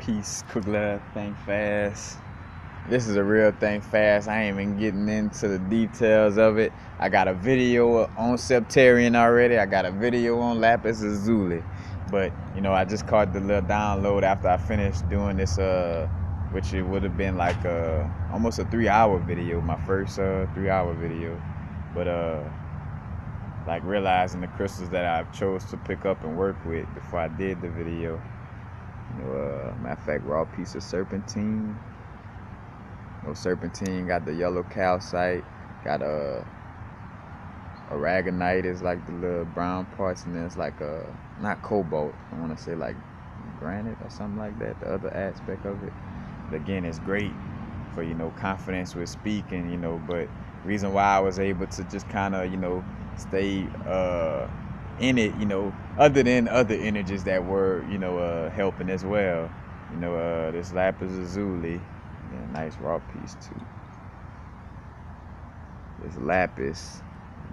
Peace, quick little thing fast. This is a real thing fast. I ain't even getting into the details of it. I got a video on Septarian already. I got a video on Lapis Lazuli. But, I just caught the little download after I finished doing this, which it would have been like almost a 3-hour video, my first 3-hour video. But, like realizing the crystals that I chose to pick up and work with before I did the video. Matter of fact, raw piece of serpentine. Serpentine, got the yellow calcite, got aragonite is like the little brown parts, and then it's like not cobalt, I want to say like granite or something like that, the other aspect of it. But again, it's great for confidence with speaking, but reason why I was able to just kind of stay in it, other than other energies that were helping as well. This Lapis Lazuli, yeah, nice raw piece too. This Lapis,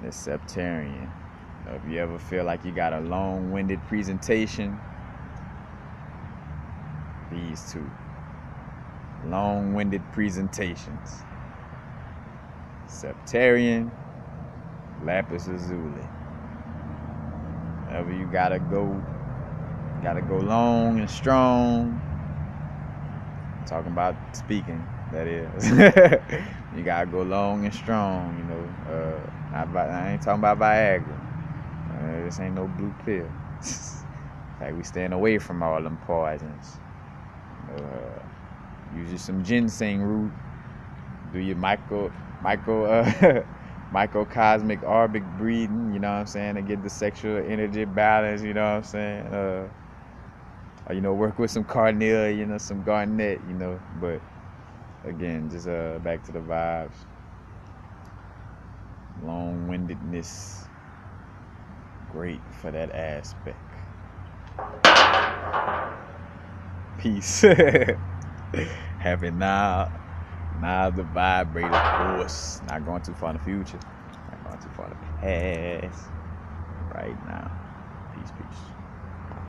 this Septarian. If you ever feel like you got a long-winded presentation, these two long-winded presentations. Septarian, Lapis Lazuli. Whenever you gotta go long and strong. Talking about speaking, that is. You gotta go long and strong, I ain't talking about Viagra. This ain't no blue pill. Like, we staying away from all them poisons. Use you some ginseng root. Do your microcosmic orbic breathing, to get the sexual energy balance, work with some carnelian, some garnet, but again, just back to the vibes. Long-windedness, great for that aspect. Peace. Having now the vibrator force, not going too far in the future, not going too far in the past, right now. Peace.